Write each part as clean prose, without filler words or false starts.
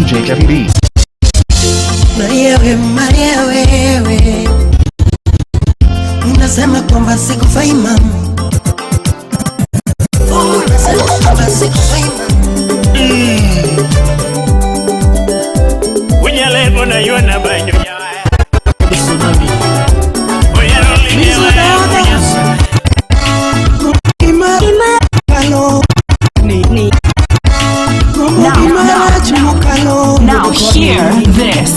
DJ Kevin B. Maria wewe, unasema kwamba sikufai mama. Unasema kwamba sikufai mama. Unyalebo na yona banyo ya Tsunami. Now hear this.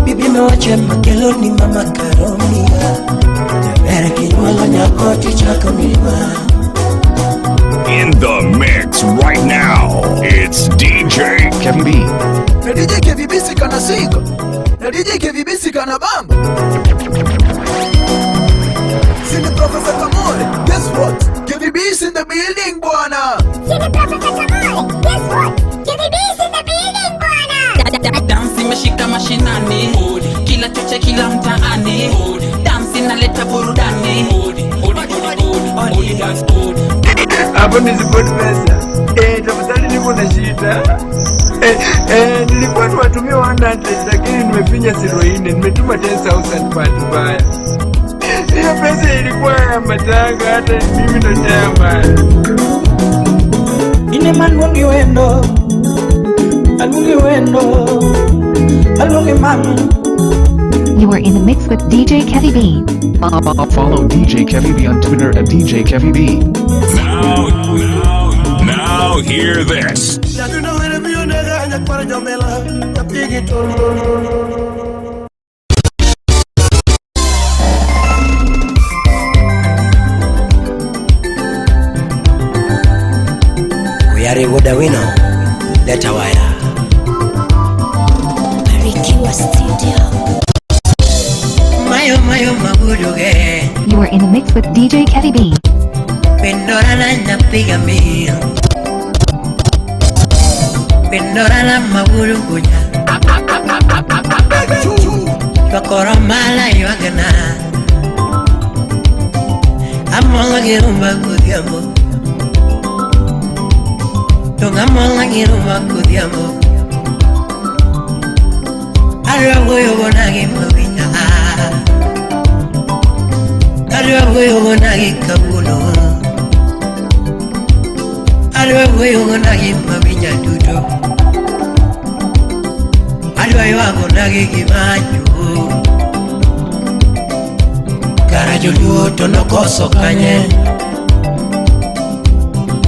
Bibi mewache makeloni mama karomia. In the mix right now, it's DJ Kevin B. Na DJ Kevin B sikana sika. Na DJ Kevin B sikana bamba. Sini Professor Kamole, guess what? Kevin B is in the building, bwana. Sini Professor Kamole, guess what? Kevin B is in the building, bwana. Dansi meshika mashinani, kila choche kila mtaani. Dansi naleta burudani. Hapa nizipoti pesa. Tafadhali niko na shida. Nilikuwa niwatumia 100 lakini nimefinya 0 nimetuma 10,000 kwa Dubai. Hiyo pesa ilikuwa ya matanga hata mimi ndo chama. Ine manungi wendo. Alungi mama. You are in the mix with DJ Kevin B. Follow DJ Kevin B on Twitter at DJ Kevin B. Now hear this. We are a good winner. Let a wire. Mayo maburuge. You are in the mix with DJ Kevin B. Pendorana napiga mia. Pendorana maburugunya. Bakora mala yagana. Amola girumba kudiamo. Amola girumba kudiamo. Arroyo bonagi mabinya. Arroyo bonagi kabulo. Arroyo bonagi mabinya dudo. Arroyo bonagi kimanyo. Karajulu tono koso kanye.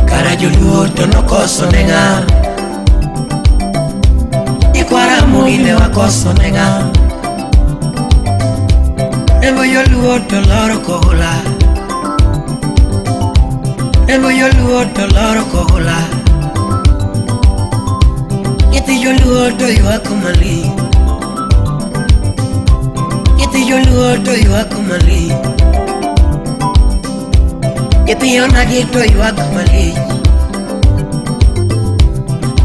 Karajulu tono koso nenga. Ikwara muile wakoso nenga. Ebo yo luo doloro kohola. Ebo yo luo doloro kohola. Yeti yo luo do yo akumali. Yeti yo luo do yo akumali. Yeti yo nagi do yo akumali.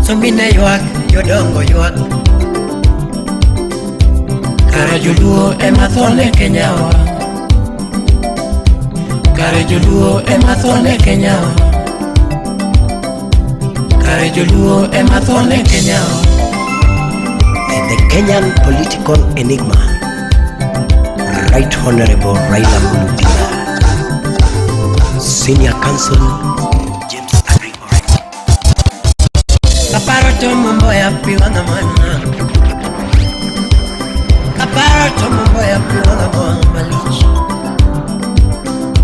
Zombine yo ak. Yodongo yuak. Karajuluo emathone kenyawa. Karajuluo emathone kenyawa. Karajuluo emathone kenyawa. The Kenyan political enigma, Right Honorable Raila Odinga, Senior Counsel James Agri Orange. Kaparo tomo ya piwanga mana. Kaparo tomo ya piwanga mana malich.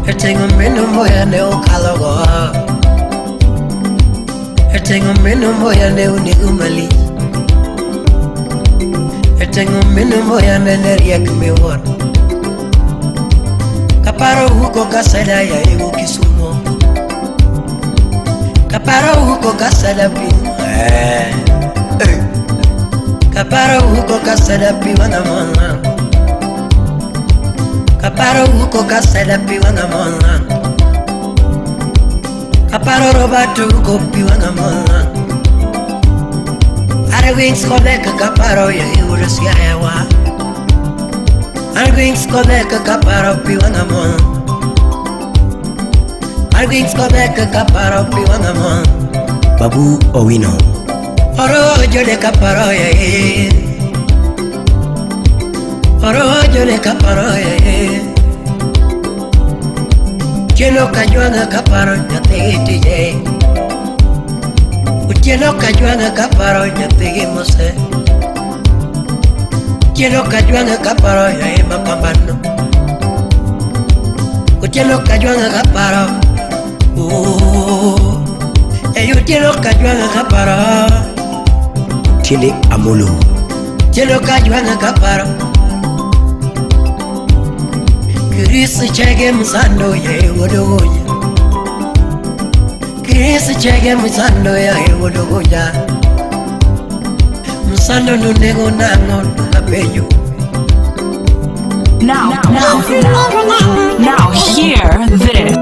Etengo meno moya ne okalogo. Etengo meno moya ne unigu malich. Etengo meno moya ne neriak mewor. Kaparo huko kasada ya ego Kisumo. Kaparo huko kasada pin. Kaparo huko kasada piwanga mana. Kaparo huko kasada piwanga mana. Kaparo Roberto huko piwanga mana. Wings kodeka kaparo ya iurasia hewa. Wings kodeka kaparo piwana mon. Wings kodeka kaparo piwana mon. Babu Owino. Oro jode kaparo ya e. Oro jode kaparo ya e. Chelo kajuanga kaparo nyatiti je. Chelo kajuanga kaparo nyatigi mose. Chelo kajuanga kaparo ya e mapambano. Chelo kajuanga kaparo. Eyo chelo kajuanga kaparo. Chile Amolo. Chelo kajuanga kaparo. Kirisi chege msando ye wodogoja. Kirisi chege msando ye wodogoja. Msando nunego nango nabeyo. Now hear this.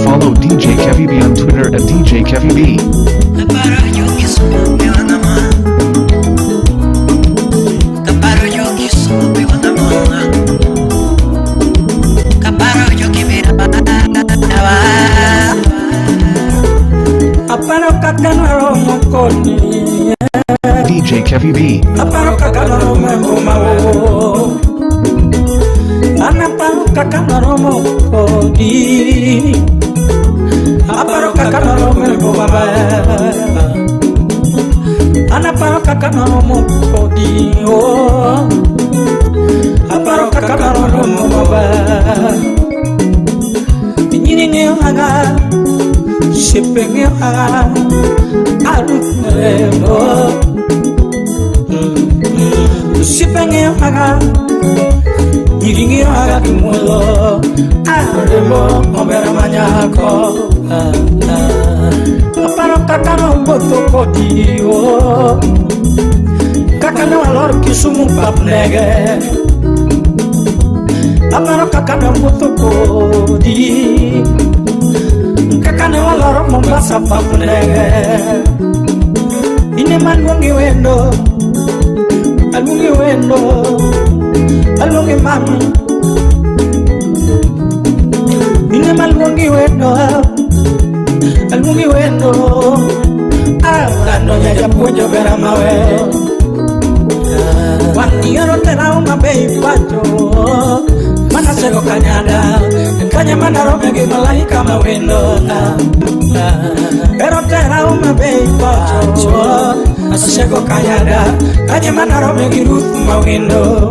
Follow DJ Kevy B on Twitter at DJ Kevy B. Kaparo yo kisumo piwana ma. Kaparo yo kisumo piwana ma. Kaparo yo kibira ba. Aparo kakanaro mokoni. DJ Kevy B. Aparo kakanaro mengomao. Anaparo kakanaro mokoni. Aparo kakanaro mengomao. Anaparo kakanaro mokoni. Aparo kakanaro mengomao. Nyini haga. Shipping haga. Arufremo. Shipping haga. Nyiri haga kumulo. Aremo obera manyako. Aparo kakano boto kodio. Kakano alor kisumu papnege. Aparo kakano boto kodi. Kakano alor mombasa papnege. Ine mangungi wendo. Alungi wendo. Alungi mami. Ine malungi wendo. Alungi wendo. Alando ya puño vera mawe. Waniyaro tera una bei pacho. Mana sego kanyada. Kanya mana romegi malaika mawendo. Pero tera una bei pacho. Sego kanyada. Kanya mana romegi ruth mawendo.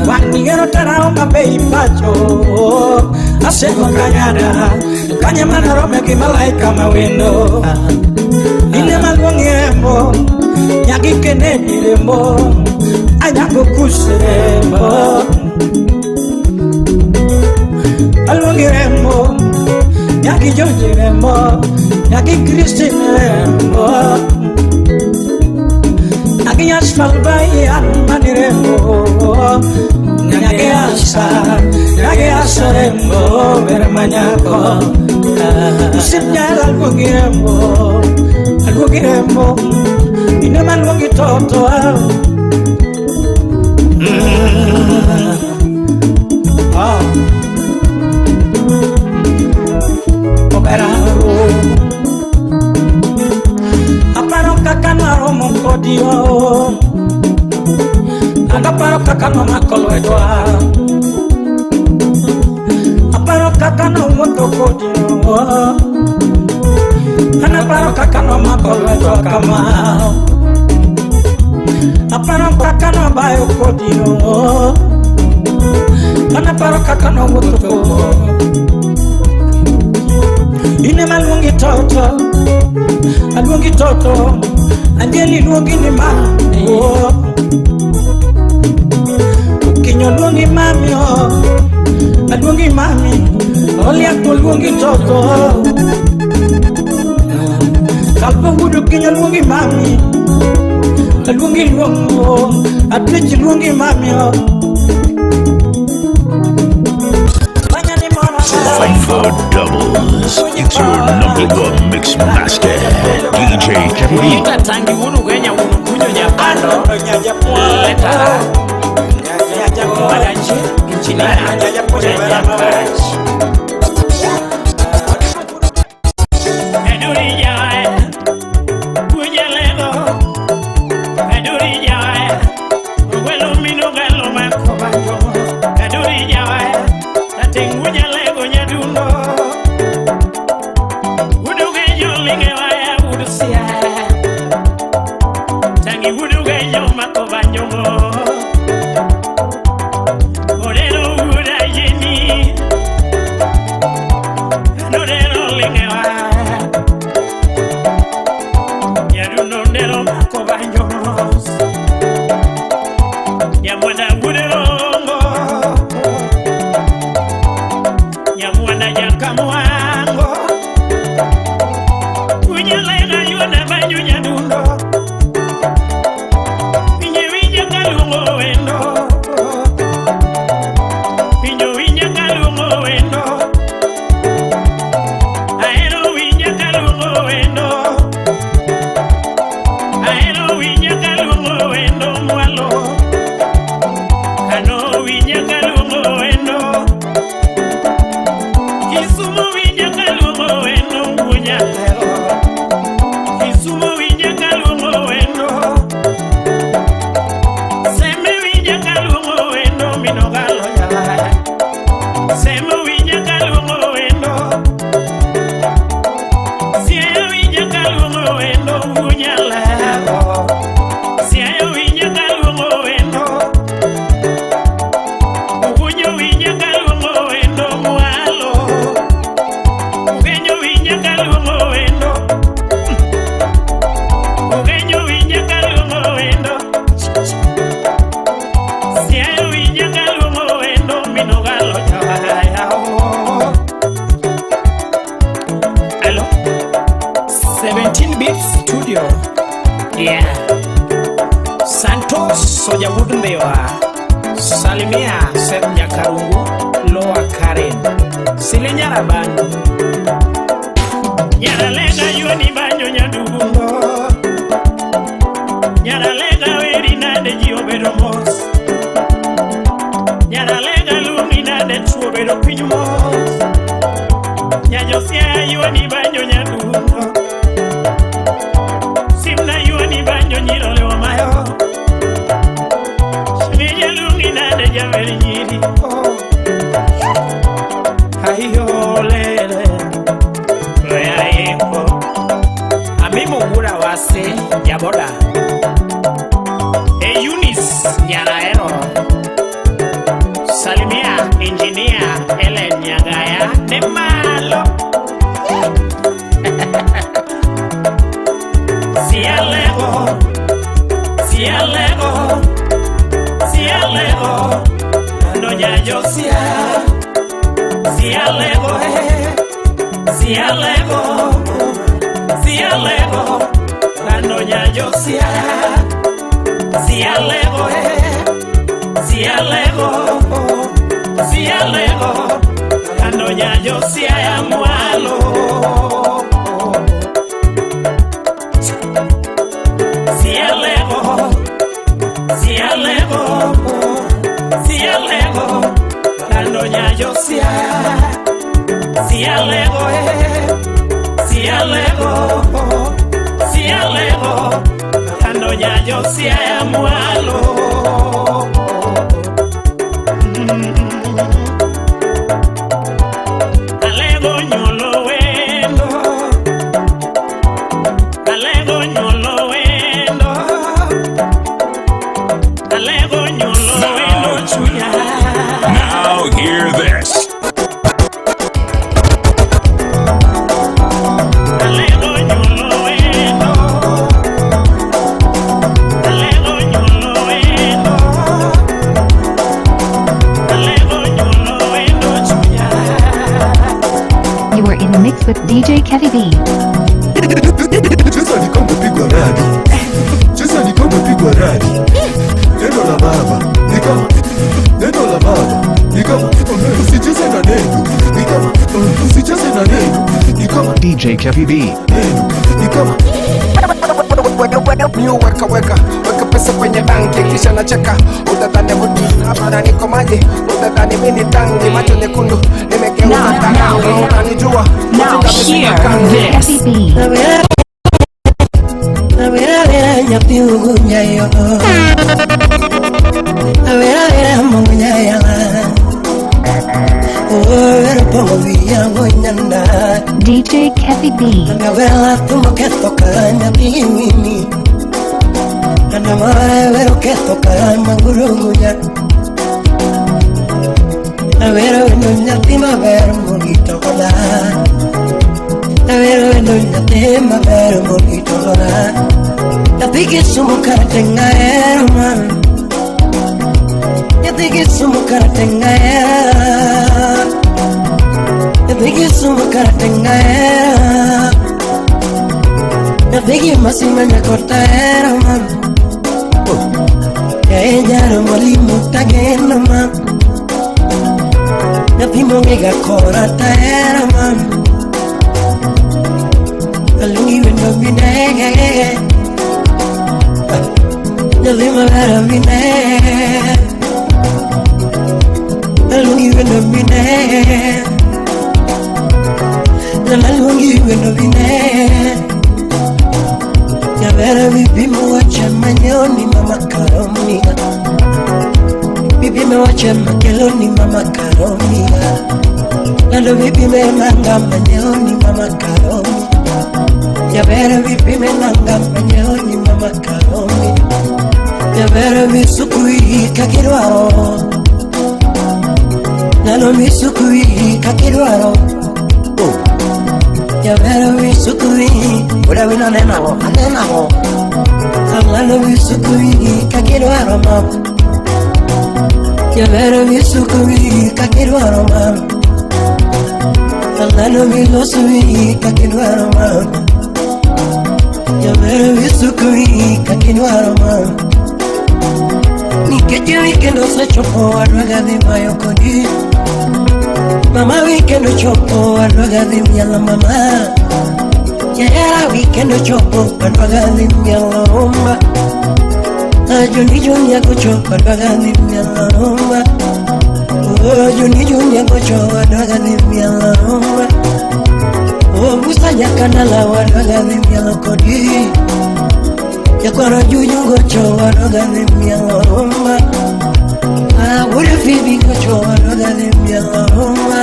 Waniyaro tera una bei pacho. Asego kanyada. Kanya mana romegi malaika mawendo. Ine malwangemo. Yagi kenedi rembo. Anyango kuserembo. Alwangi rembo. Yagi George rembo. Yagi Christine rembo. Yagi Asfalbai Almani rembo. Yagi Asa rembo. Vermanyako. Sipnya alwangi rembo. Alwangi rembo. Ine malwangi toto. Aparo kakano monkodio. Aparo kakano makolo edwa. Aparo kakano monkodio. Aparo kakano makolo edwa kama. Aparo kakano bayo kodio. Aparo kakano monkodio. Ine malungi toto. Alungi toto. Angeli lungi ni mami. Kinyo lungi mami. Alungi mami. Oli akulungi toto. Kalpo wudu kinyo lungi mami. Alungi lungo. Atlechi lungi mami. Fight for double. is, it's your #1 mix master, DJ Kevin B. Tangi wunu genya wunu kunyo nyapano Leta Wadanchi Inchina Nyapach Eduri jae Kuja lego Eduri jae Welo minu galo makobanyo Eduri jae Natenguja lego nyadundo Udu genyo linge waya udu siya Tangi udu genyo makobanyo Orero uda yeni Orero linge waya Yadundo nero makobanyo Yamwana uderongo Yamwana yakamuango Unyalega yona banyo nyadundo Pinye winya kalungo wendo Pinyo winya kalungo wendo Aero winya kalungo wendo Aero winya kalungo wendo mwalo Ano winya kalungo wendo Kisumu winya kalungo wendo Ngunya lero Kisumu winya kalungo wendo Seme winya kalungo wendo Minogalo yala Seme winya kalungo wendo Siya winya kalungo wendo Ngunya lero Siya winya kalungo wendo Ugunyo winya kalungo wendo Mwalo Ugenyo winya kalungo wendo Ugenyo winya kalungo wendo Siya winya kalungo wendo Minogalo jawaya Hello 17 Bit Studio Yeah Santos Soja Wudundewa Salimia Seth Nyakarungu Loa Karen Silinyara Banyo Nyaralega yoni banyo nyadugundo Nyaralega weri nade jiobedo mos Nyaralega lumi nade chuobedo pinyu mos Nyajosia yoni banyo nyadugundo Simna yoni banyo nyirole wa mayo Shmeja lungi nade javeri nyiri Hayo lele Loya eko Amimo gura wase Yaboda Eunice Nyaraero Salimia Engineer Ellen Nyagaya Nemalo Sialego Sialego Sialego Nonya Josia Sialego Sialego Sialego Nonya Josia Sialego Sialego Sialego Nonya Josia ya mwalo Sialego Sialego Sialego Nonya Josia Sialego Sialego Sialego Nonya Josia ya mwalo Alego nyolo wendo Alego nyolo wendo Alego nyolo wendo chuya Now hear this. Alego nyolo wendo Alego nyolo wendo Alego nyolo wendo chuya You are in the mix with DJ Kevin B. Sasa niko mpigwa radi. Sasa niko mpigwa radi. Neno la baba, niko neno la baba, niko usicheze na neno, niko usicheze na neno. DJ Kevy B. Weka pesa kwenye banki kisha nacheka. Utadhani buti hapa niko maji. Utadhani mimi ni tangi macho nyekundu. Nimegeuza tangi unanijua. Now hear this. A ver, nyapi ugunya yo. A ver, mungunya ya. DJ Kevy B. Masimanya cortera man, ella no molimo tagena man, na pimo mega cortera man, alungi wendo bine, na lima vera bine, alungi wendo bine, na alungi wendo bine. Vera bibi mwacha manyoni mama karomia. Bibi mwacha makeloni mama karomia. Lalo bibi menanga manyoni mama karomia. Ya vera bibi menanga manyoni mama karomia. Ya vera misukui kakirwaro. Lalo misukui kakirwaro. Ya vera misukui ura wina nenaho anenaho Alalo misukui kakiro aroma Ya vera misukui kakiro aroma Alalo misukui kakiro aroma Ya vera misukui kakiro aroma Nikeje weekend se chopo arwaga de mayo kodi Mama weekend chopo arwaga de miala mama Ya weekend chopo arwaga de miala rumba Juni junya kucho arwaga de miala rumba Juni junya kucho arwaga de miala rumba Busa ya kanala arwaga de miala kodi Ya kwara juju kucho arwaga de miala rumba Wura fibi kucho arwaga de miala rumba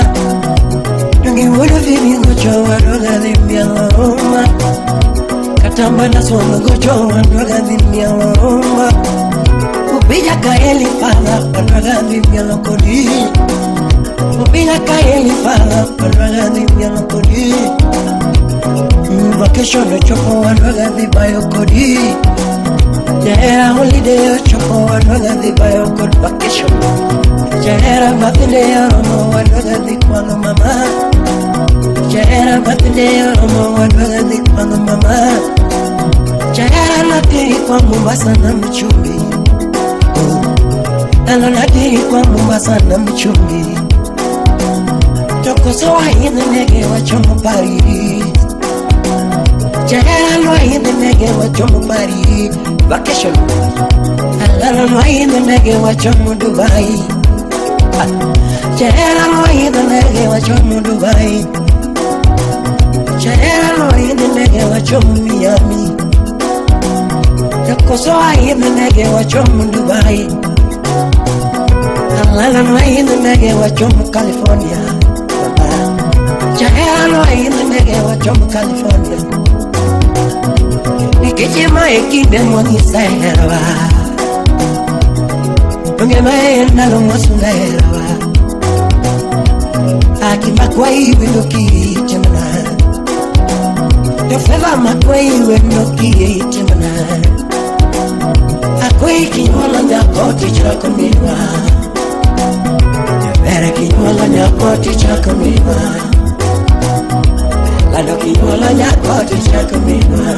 Dungi wura fibi kucho arwaga de miala rumba Katamba na swama kucho arwaga de miala rumba Upija kaeli fala arwaga de miala kodi Upija kaeli fala arwaga de miala kodi Vacation no chopo arwaga de bayo kodi Jahera holiday chopo arwaga de bayo kodi vacation Jahera birthday no arwaga de kwano mama Jahera birthday no arwaga de kwano mama Jahera natiri kwa Mombasa na mchumbi Nalo natiri kwa Mombasa na mchumbi Toko soa ina nege wa chomo Paris Jahera no ina nege wa chomo Paris Vacation Alala no ina nege wa chomo Dubai Jahera no ina nege wa chomo Dubai Jahera no ina nege wa chomo Miami Toko soa ina nege wa chomo Dubai Alala no ina nege wa chomo California Jahera no ina nege wa chomo California Nikijima ekide mwani sairawa Ungema ena lo mwasungairawa Akima kwa iwe noki chemana Yofeva makwa iwe noki chemana Akwe kinyola nyakoti chako miwa Yabere kinyola nyakoti chako miwa Lalo kinyola nyakoti chako miwa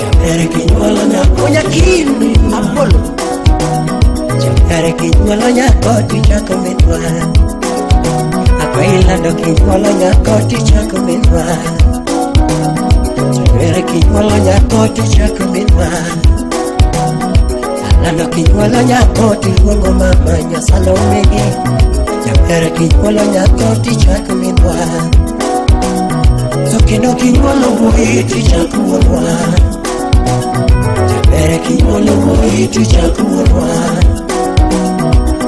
Yabere kinyola nyakonya kimi Apollo Yabere kinyola nyakoti chako miwa Bailando kinyuolo nyako tichako minwa Chabere kinyuolo nyako tichako minwa Alando kinyuolo nyako tiluongo mama Nyasalome Chabere kinyuolo nyako tichako minwa Sokino kinyuolo wuoyi tichako wuonwa Chabere kinyuolo wuoyi tichako wuonwa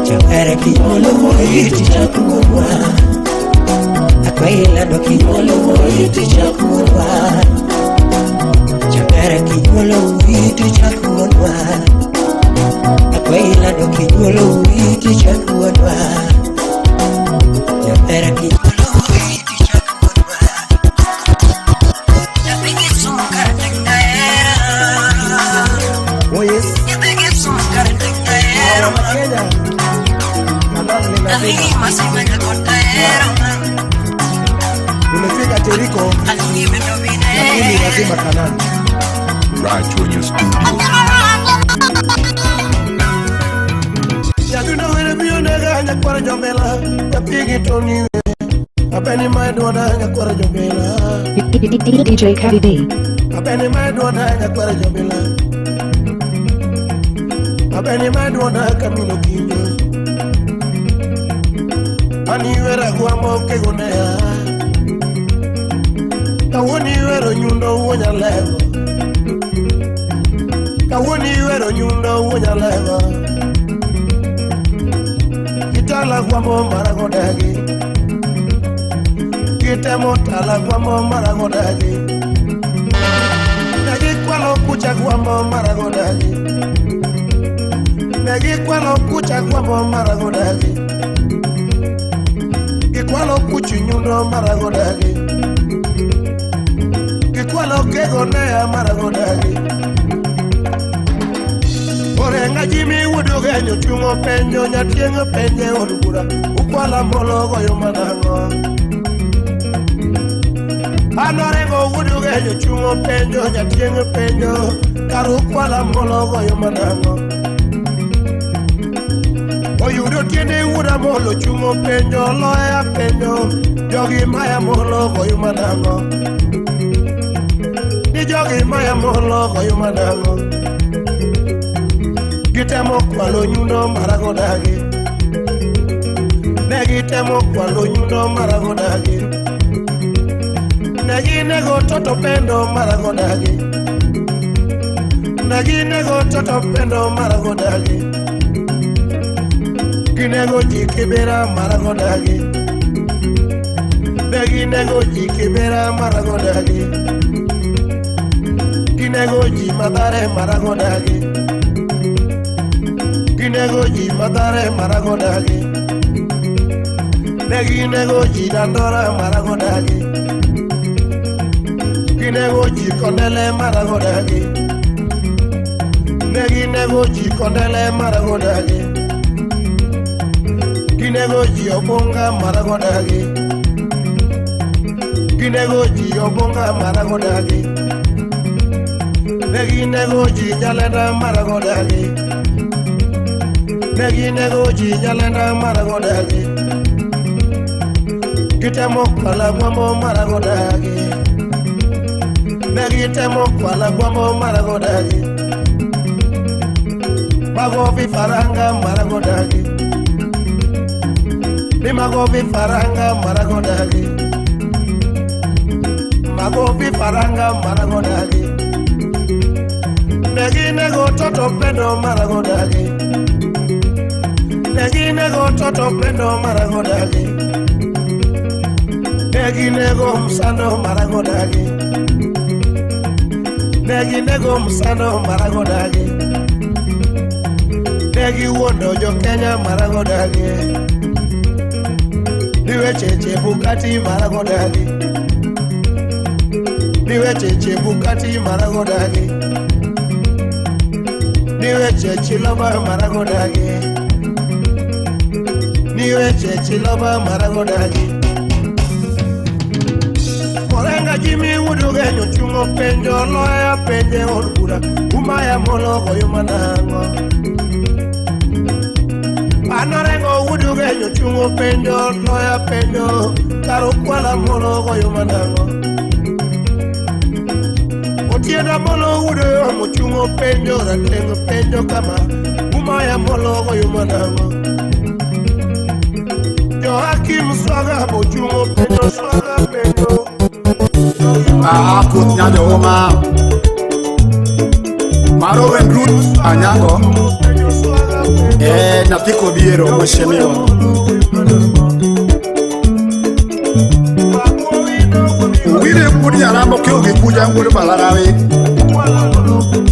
Chabere kinyuolo wuoyi tichako wuonwa Bailando kinyuolo wuoyi tichako wuonwa Chabere kinyuolo wuoyi tichako wuonwa Bailando kinyuolo wuoyi tichako wuonwa Chabere kinyuolo wuoyi tichako wuonwa Yapige sukar tengdaera Oh yes Yapige sukar tengdaera Dahili masimanya kondaera Umefika Jericho, lakini lazima Kanani. Right to your studio. Yaduna wele biyonega nyakwara jobela, yapigi toni. Abeni maedwana nyakwara jobela. DJ Caddy B. Abeni maedwana nyakwara jobela. Abeni maedwana kamino kinyo. Ani wera guamo kegonea. Kawoni wero nyundo wonya levo Kawoni wero nyundo wonya levo Kitala kwamo maragodagi Kitemo tala kwamo maragodagi Nagi kwalo kucha kwamo maragodagi Nagi kwalo kucha kwamo maragodagi Kikwalo kuchu nyundo maragodagi Kikwalo kegonea maragodagi Orenga jimi wuduge nyutungo penjo Nyatiengo penje odugura Ukwala mologo yomanango Anorengo wuduge nyutungo penjo Nyatiengo penjo Karu ukwala mologo yomanango Oyudo tiende wuda molo chungo penjo Loya penjo Jogi maya mologo yomanango Jogi maya molo koyo manango Gitemo kwalo nyundo maragodagi Negitemo kwalo nyundo maragodagi Neginego toto pendo maragodagi Neginego toto pendo maragodagi Ginego jikibera maragodagi Neginego jikibera maragodagi Ginegoji madare maragodagi Ginegoji madare maragodagi Neginegoji dandora maragodagi Ginegoji kondele maragodagi Neginegoji kondele maragodagi Ginegoji obonga maragodagi Ginegoji obonga maragodagi Neginegoji jalenda maragodagi Neginegoji jalenda maragodagi Gitemo kwala gwamo maragodagi Negitemo kwala gwamo maragodagi Magobi faranga maragodagi Nimagobi faranga maragodagi Magobi faranga maragodagi Neginego toto pendo maragodagi Neginego toto pendo maragodagi Neginego msando maragodagi Neginego msando maragodagi Negi wondo jo Kenya maragodagi Niwe cheche Bugatti maragodagi Niwe cheche Bugatti maragodagi Niwe cheche loba maragodagi Niwe cheche loba maragodagi Morenga jimi wuduge nyutungo penjo Loya penje olbura Umaya mologo yumanango Anarengo wudu genyo chungo penjo, loya penjo, karo kwala molo goyo manango. Otienda molo wudu yo mochungo penjo, ratengo penjo kama, umaya molo goyo manango. Yo hakim swaga mochungo penjo, swaga penjo. Kut nyanya oma Maro wen root anyango Natiko biero mashemiwa Uwire kudi arambo kio gikuja nguri balarawe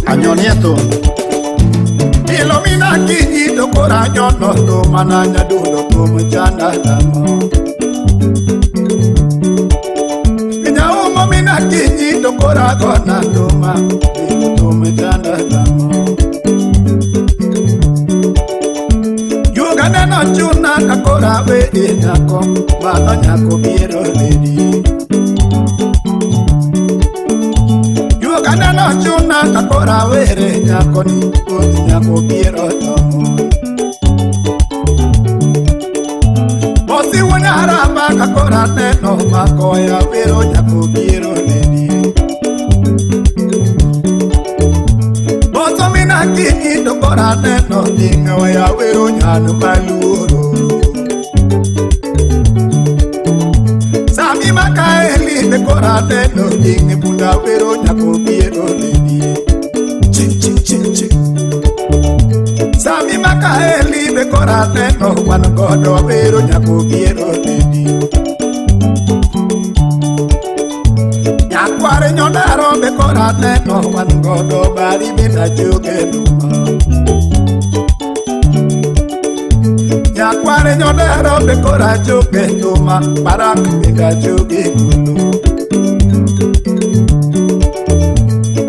Anyonieto Ilomina kinyi dokora nyono do mananya dudo kumu chanda damo Mina kinyi dokora kona doma Tume chanda damo Yugana no chuna kakora we nyako Mano nyako biero ledi Yugana no chuna kakora we nyako ni Kuni nyako biero tomo Mosi wana haraba kakora neno Makoya wero nyako biero ledi Moso mina kinyi dokora neno Dinga waya wero nyano maluoro Sami makaeli dekora neno Dinga bunda wero nyako biero ledi Chik chik chik chik Sami makaeli dekora neno Wanogodo wero nyako biero ledi Nyakware nyonaro bekora neno Wanogodo bari bina joge numa Nyakware nyonaro bekora joge numa Barak bina joge gulu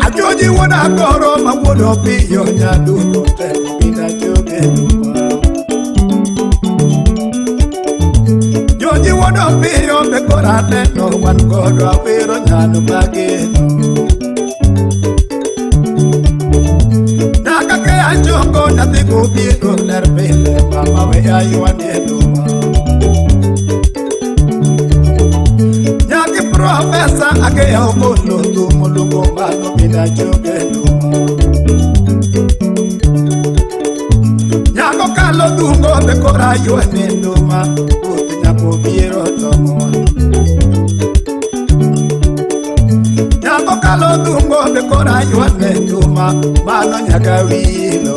Ajoji wona goro ma wono piyo nyaduno Teko bina joge numa Joji wono piyo bekora neno Wanogodo awero nyanu mageno Nakake ajongo natiko biero lerbele Mama we ayuane numa Nyaki profesa ake ya ukolo Tumulugo mano bina joge numa Nyako kalo dungo bekora yuane numa Uti nyako biero tomo Nyako kalo dungo bekora yuane numa Mano nyaka wilo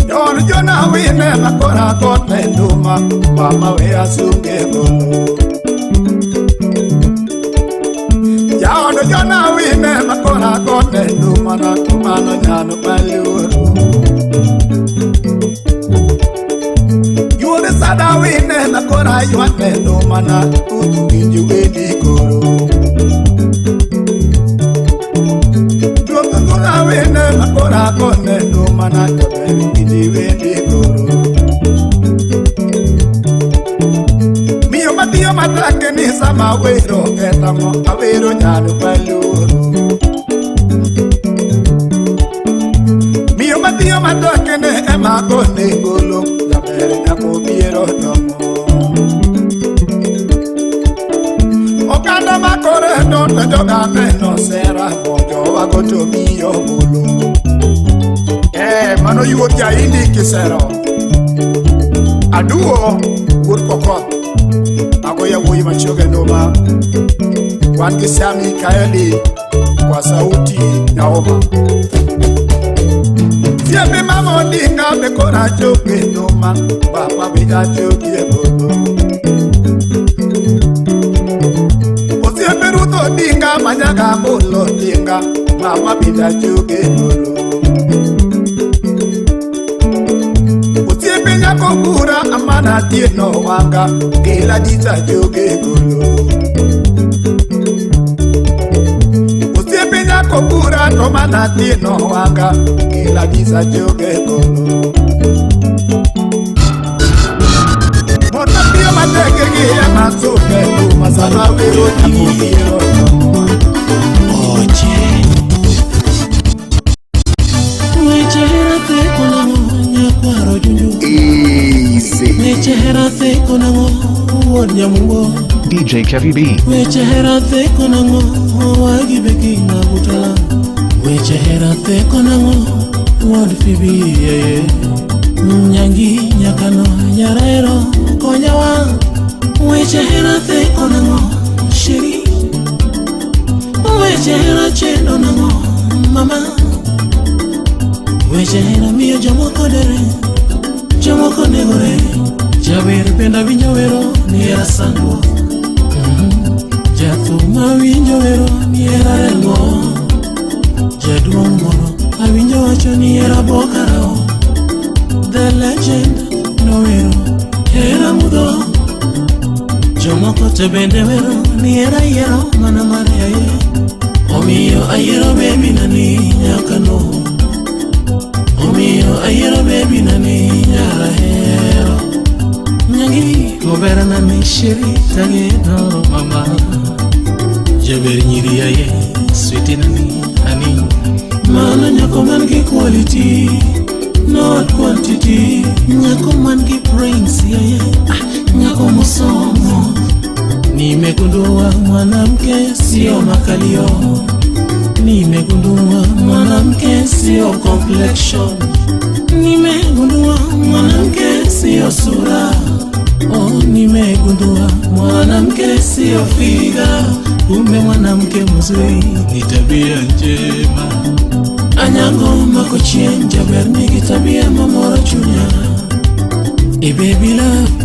Yon jona wine makora kote numa Mama we asunge golo Yaono jona wine makora kote numa Na tumano nyano maluoro Yuri sada wine makora yuane numa Na utu winju wedi koro Tukukura wine makora kote numa Na taberi winju wedi koro Mio matio matake ni sama wero Ketamo awero nyano paluro Mio matio matake ni ema kone golo Taberi nyako biero tomo Okanda makore donde joga meno sera Mojo wagoto mio golo Mano yuot ya indi kisero Aduo urkokot Ako ya wui machoge noma Wan kisiami kaeli Kwa sauti na oma Siapi mamo dinga bekora joge noma Baba bida joge gono Osiapi ruto dinga manyaga bolo dinga Mama bida joge gono Osiapi nyako kura amana tieno wanga Kila dita joge golo Osiapi nyako kura tomana tieno wanga Kila dita joge golo Mona pio mateke gie masuke Masana wero nyako biro Oje Wejera te wuod nyamungo DJ Kevy B. weche hera theko nango wagi beki ngabutala weche hera theko nango wuod Fibi nyangi nyakano nyarero konyawa weche hera theko nango shiri weche hera chendo nango mama weche hera miyo jomoko dere jomoko negore jaber penda winjo wero ni hera sandwo jathuma winjo wero ni hera rengo jaduong' moro awinjo wacho ni hera bokarao the legend no wero hera mudho jomoko te bende wero ni hera yiero mana mar yaye omiyo ayiero bebi nani nyaka no omiyo ayiero bebi nani nyara hero nyangi gobera nani shiri tagedo mama jaber nyiri yaye sweetie nani honey mana nyako man gi quality not quantity nyako man gi brains yaye nyako musomo nimegundua mwanamke sio makalio nimegundua mwanamke sio complexion nimegundua mwanamke sio sura nimegundua mwanamke sio figa kumbe mwanamke mzuri ni tabia njema anyango makochien jaber ni tabia mamoro chunya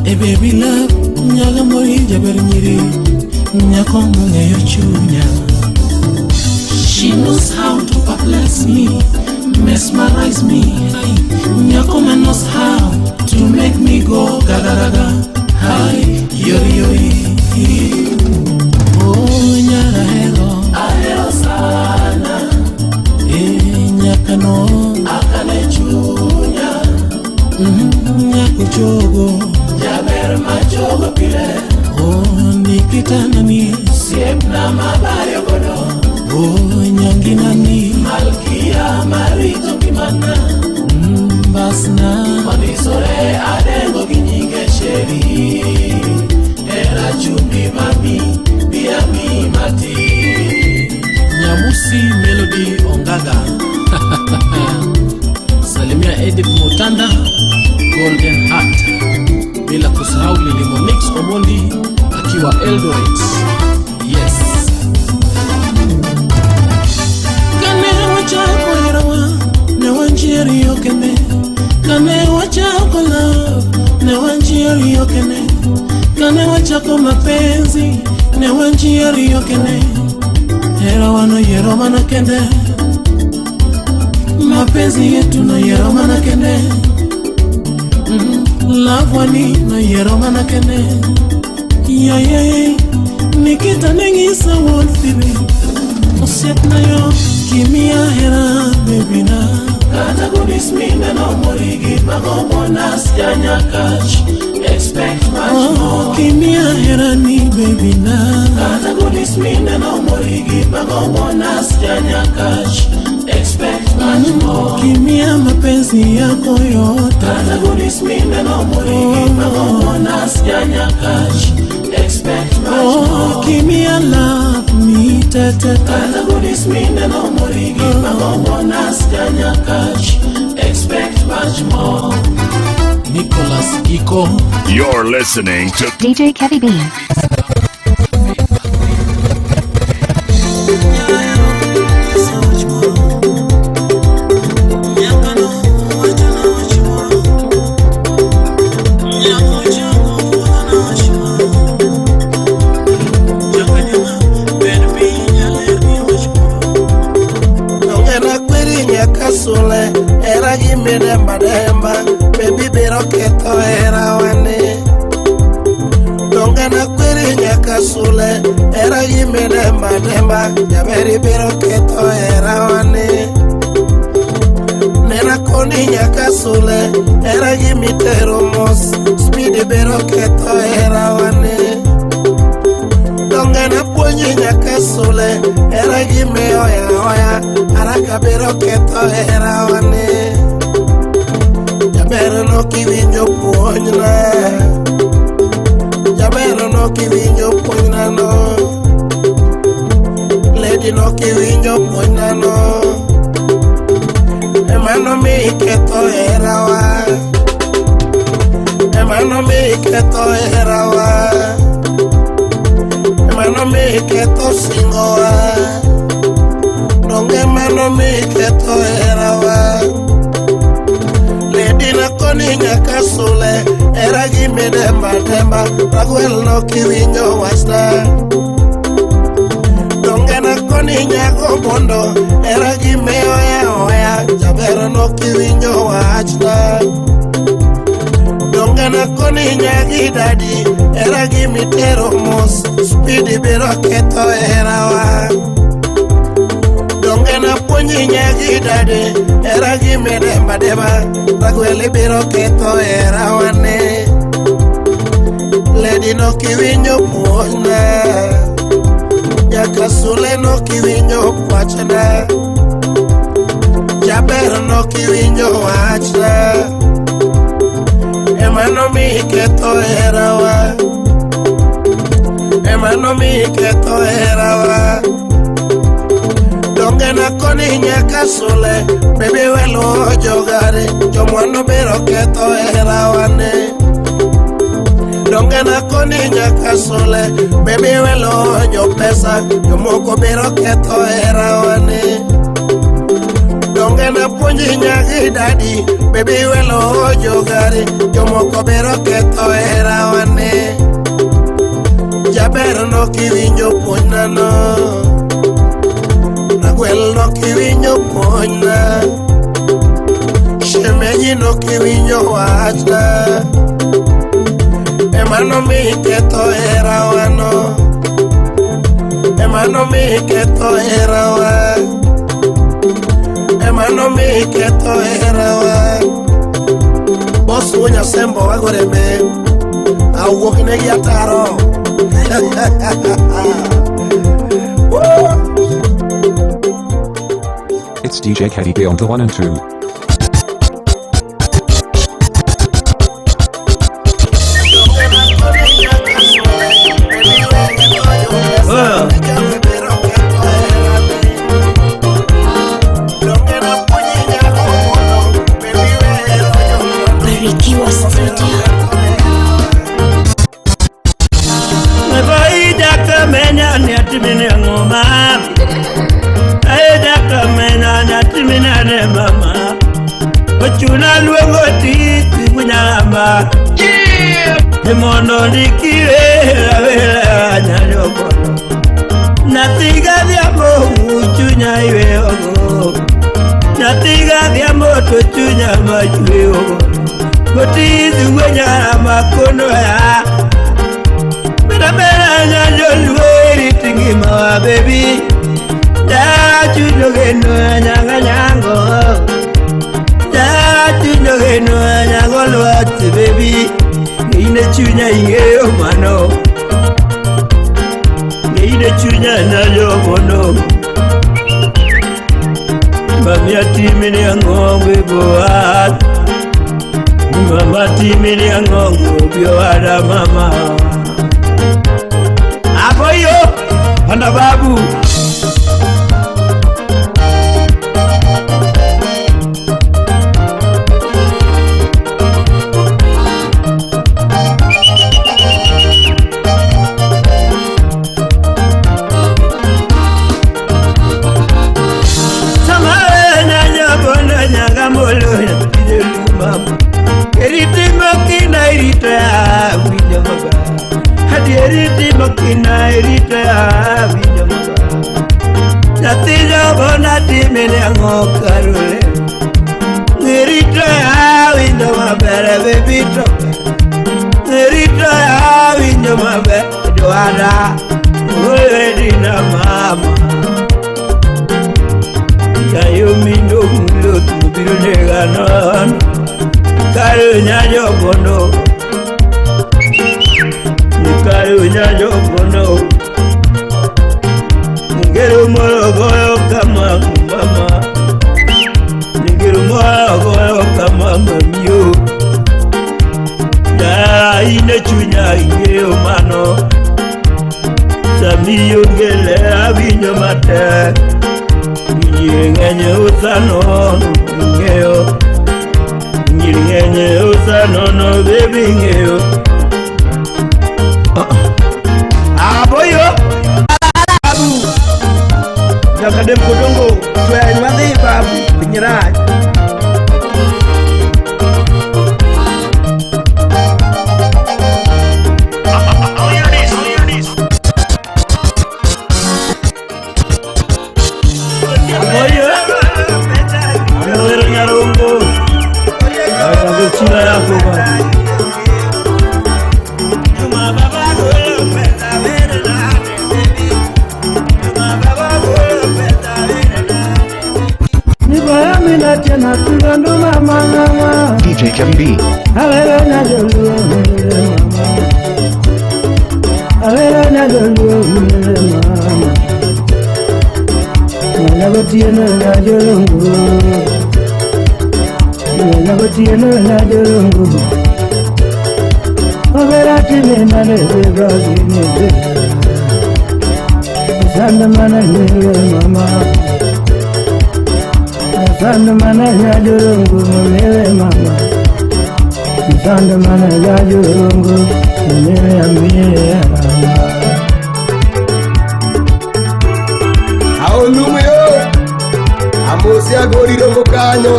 baby love nyaga mori jaber nyiri nyako mungeyo chunya she knows how to perplex me mesmerize me nyako knows how to make me go gaga gaga hi yori yori nyara hero sana nyaka no akane chunya nyako chogo jaber machogo pile nikitana ni siep na mabayo godo nyangi nani malkia marito kimana basna onisore adengo ginyinge sheri era chumbi mami biami mati Nyamusi Melody Ongaga Salimia Edith Mutanda Golden Heart bila kusahau Limonix Omondi akiwa Eldoret. Yes. Kane wacha kwerawa ne wanjiri yokene kane wacha kola ne wanjiri yokene kane wacha kwa mapenzi ne wanjiri yokene hero wano yero mana kende mapenzi yetu na yero mana kende love wani na yero mana kende nikita nengisa world Fibi osiet na yo kimia hera baby na kata kudis mina no morigi magobo nas janya catch expect much more kimia hera ni baby na kata kudis mina no morigi magobo nas janya catch expect much more kimia mapenzi yako yote kata kudis mina no morigi magobo nas janya catch expect much more kimia love me tete kata kudis mina no morigi magobo nas janya catch expect much more Nicholas Iko. You're listening to DJ Kevy B. Era gimbe demba demba baby biro keto era wane donga na kwere nyaka sule era gimbe demba demba jaberi biro keto era wane nena koni nyaka sule era gimbe teromos speed biro keto era wane donga na ponye nyaka sule era gimbe oya oya araka biro keto era wane Pero no kivinyo puonyna Jabero no kiwinjo puonjnano, lady no kiwinjo puonjnano, emano mi iketo herawa, emano mi iketo herawa, emano mi iketo singowa, donge mano mi iketo herawa. Lady na koni nyaka sule, era gimi demba demba, Raguel no kiwinjo wasta. Donge na koni nyako bondo, era gimi oya oya, Jabero no kiwinjo wasta. Donge na koni nyaki dadi, era gimi tero mos, speedy biro keto erawa. Donge na ponyi nyaki dadi, era gimi demba demba, Raguel biro keto erawane. Lady no kiwinjo puonjna, nyaka sule no kiwinjo wachna, Jabero no kiwinjo wachna, emano mi iketo herawa, emano mi iketo herawa. Donge na koni nyaka sule, baby welo jogare, jomwano biro keto herawane. Donge na koni nyaka sule, baby welo jo pesa, jomoko biro keto herawane. Donge na ponji nyaki dadi, baby welo jogare, jomoko biro keto herawane. Jabero no kiwinjo puonjnano, Raguel no kiwinjo puonjna, shemeji no kiwinjo wachna, emano mi iketo herawano, emano mi iketo herawa, emano mi iketo herawa. Boss wonya sembo wagoreme, awuok negi ataro. It's DJ Caddy B on the 1 and 2. Mono dikiwe la nyaloko natiga diamo chunya iwe ogo natiga diamo to chunya majwe ogo boti dunya makono ya bera nyalwe tingi ma baby da chuno geno nyanga nyango da chuno geno nyango lot baby. Ine chunya ingeo mano, ine chunya nayo mono. Mami atimini angombe boat, mama timini angombe bioada mama. Apoyo, anda babu. Ine chunya ingeo Niyongele abinyo mate Nyengenye usano Ngeyo Nyengenye usano no baby ngeyo Aboyo Abu Jakadem kodongo Tuya nyumadhi babu Pinyirai DJ Kevin B. Sandamana ya jurungu mwewe mama Sandamana ya jurungu mwewe amie Aolumu yo Amosi agori dongo kanyo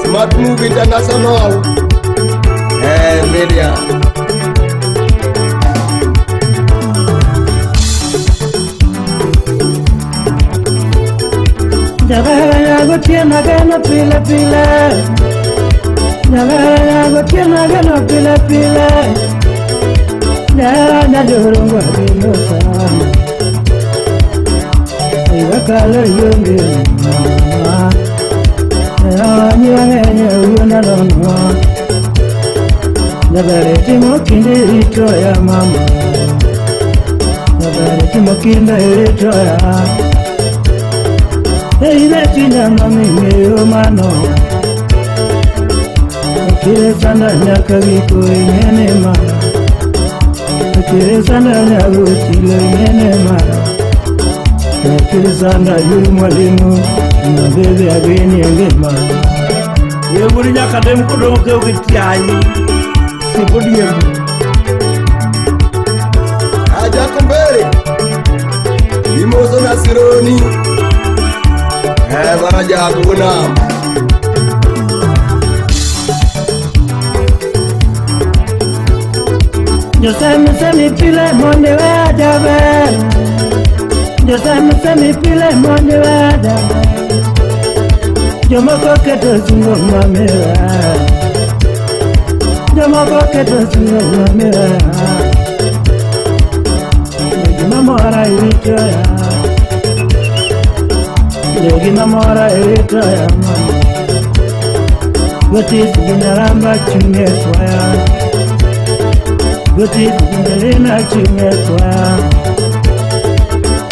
Smart Move International media Jabara ya gotiena gana pila pila Jabara ya gotiena gana pila pila Jara na jorungo bilo sana Iwa kala yungi mama Ya nyiwangenye uyuna dono Jabara timo kindi ito ya mama Jabara timo kindi ito ya Eile tina mami meyo mano Akire sanda nyaka viko ingene mara Akire sanda nyaka uchile ingene mara Akire sanda yuri mwalimu Na bebe ageni enge mara Yeguri nyaka dem kudongo keo kitianyi Sipodi yeguri Aja kumbere Imozo na sironi Bana jaguna Josemi pile monde wa jabe Josemi pile monde wa jabe Jomoko keto singo mamera Jomoko keto singo mamera Jomamora iritoya Yogi namora erita ya mama Gotis binaramba chunge swaya Gotis binarina chunge swaya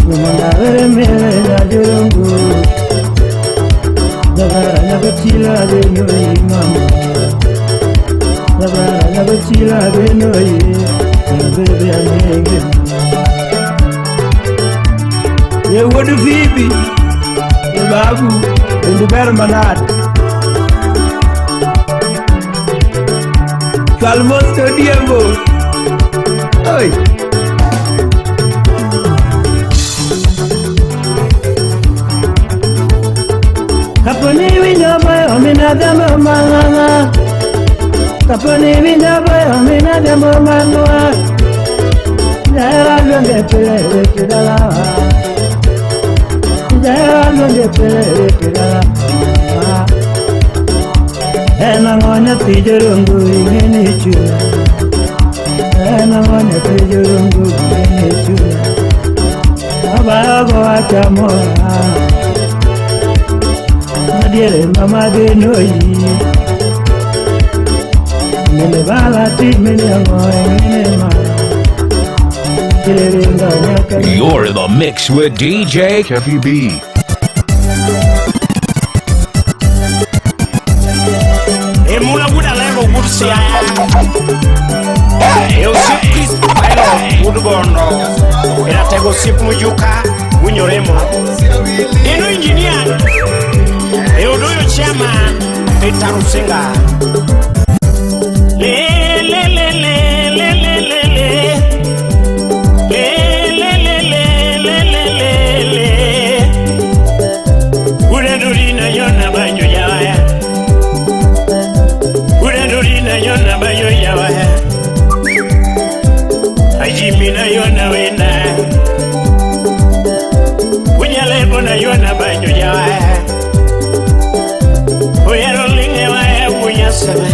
Gumanda vere mere na jurungu Dabara na gochila benoi mama Dabara na gochila benoi Bebe ya nenge Ye wodu Phoebe Babu, in the Bermanat. Calmosto Diego. Oi. Kaponi winyo boy, omina demo manganga. Kaponi winyo boy, omina demo manganga. Jaya longe pele pele Ena ngone pijurungu ingene chuna Ena ngone pijurungu ingene chuna Abago achamora Nadiere mama de noyi Mene bala ti mene ngoe mene mara You're in the mix with DJ Kevin B. Emula buda lego bursia. Eu sempre quis bailo budo bono. Era osiep mujuka unyoremo eno engineer eodoyo chama etarusenga le yona banyo yawa urendurina yona banyo yawa ajimina yona wena unyalebo na yona banyo yawa uyarolinge wa unyaseme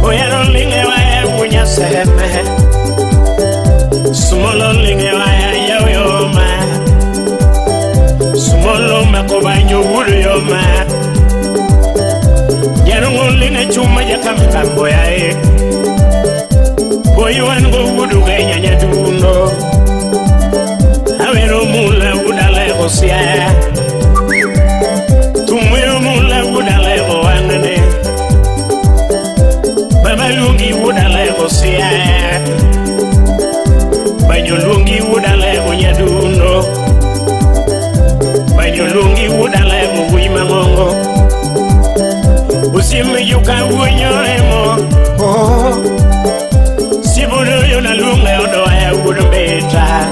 uyarolinge wa unyaseme sumololinge wa yawoma sumolo makobanyo uriyoma yarungulinga chuma yakamkambo yae boyuan go uduge nyanya duno awero mula udale gosia tumwero mula udale go wanane babalungi udale gosia banyolungi udale go nyaduno banyolungi udale go wimangongo usime yuka unyoremo sibudo yona lunga odo aya udo beta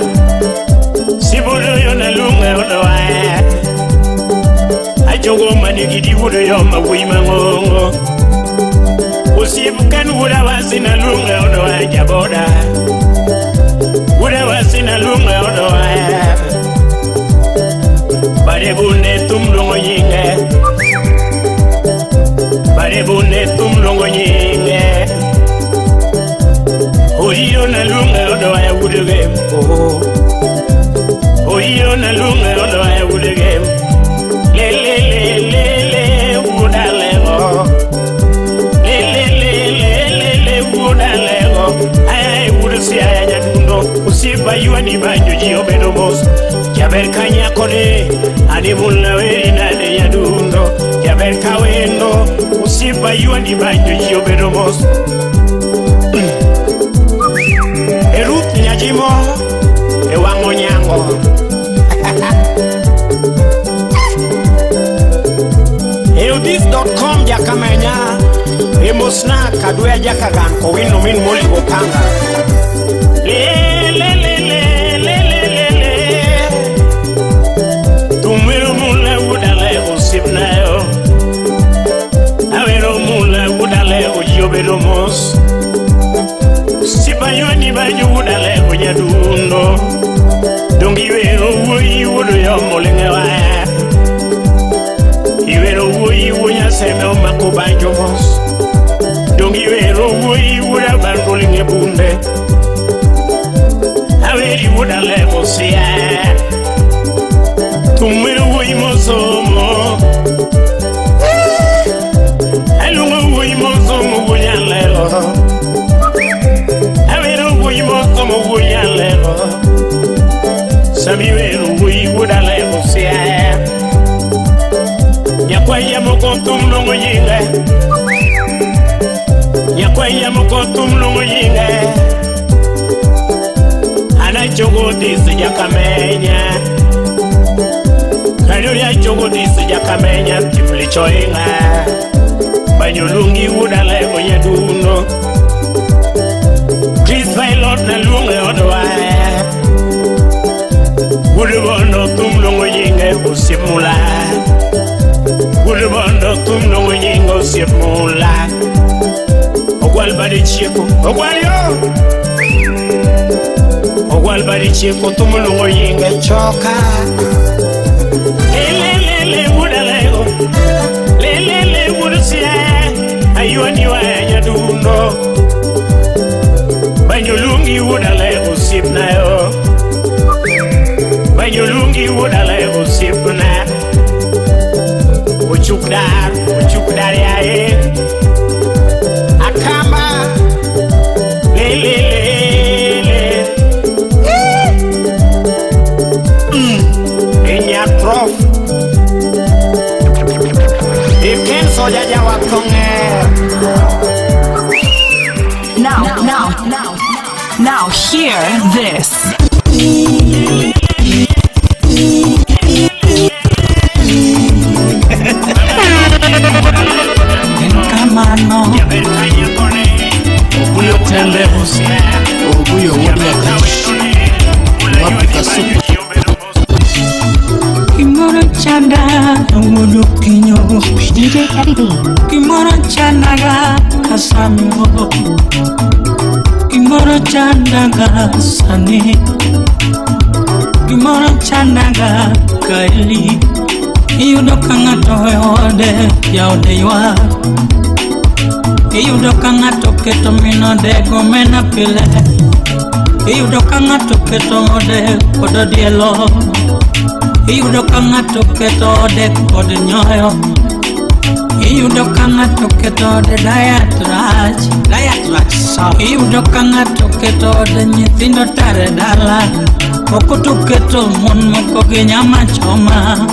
sibudo yona lunga odo aya ajogo manigidi udo yoma wimangongo usibukan uda wasina lunga odo aya jaboda uda wasina lunga odo aya bare bunde tumlongo yinge bare bunde tumlongo yinge oyo na lunga odo aya udege oyo na lunga odo aya udege le udalego le udalego ay udsi aya nyadundo usiba yuani banjo jiobedo mos jaber kanya kode ani mulla werina de yadundo jaber kawendo usiba yuani banjo jiobedo mos Erut nyajimo ewango nyango Eudis.com jakamenya emosna kadwe jakagan ko wino min moli gopanga le tumwero mula udale usibnayo awero mula udale ujobedo mos Sibayoni banyu udale unyadundo Dongi wero uwi udu yomolinge wa Iwero uwi unyaseme umako banjo mos Dongi wero uwi uda bandulinge bunde Aweri udale mosia Tumwero uwi mosomo Alungo uwi mosomo unyalelo Como voy a leer Sabiwero voy a leer sea Ya kwaya mokotum longo yinga Ya kwaya mokotum longo yinga Ana chogo disi jakamenya Kano ya chogo disi jakamenya Tifli choinga Banyolungi uda leer nyaduno Lord na lunga odwa Urubondo tumlongo yinge usimula Urubondo tumlongo yinge usimula Ogwal bari chiko Ogwalyo Ogwal bari chiko tumlongo yinge choka Lelele udalego Lelele udusia Ayuani wa nyadundo Banyolungi udale usipnayo Banyolungi udale usipna Uchukdar yae Akama Lelelele Enya prof Iken soja jawa konge Now hear this. Oguyo tende Oguyo wodwa kash Wapika supu Kimoro chanda Oguyo kinyo DJ Kevin B. Kimoro chanda Kasami Kimoro chanda Kasani Kimoro chanda Kaili Iyudo kangato ode Ya ode ywa Iyudo kangato keto minode Gomena pile Iyudo kangato keto ode Kodo dielo Iyudo kangato keto ode Kodo nyoyo Iyudo kangato keto ode Diet rach Iyudo kangato keto ode Nyithindo tare dala Okoto keto mon moko gi nyama choma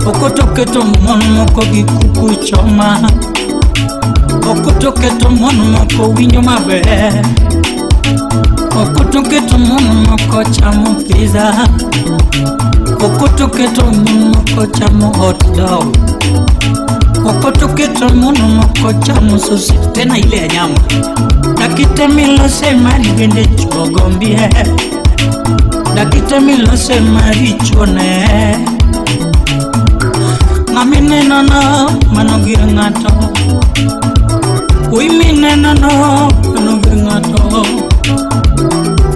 Okoto keto mon moko gi kuku choma Okoto keto mon moko winyo maber Okoto keto mon moko chamo pizza Okoto keto mon moko chamo hot dog Okoto keto mon moko chamo sushi tena ile ya nyama Dakite milo se mari bende chogombie Dakite milo se mari chone Ngamine nono manogir ngato Uimine nono manogir ngato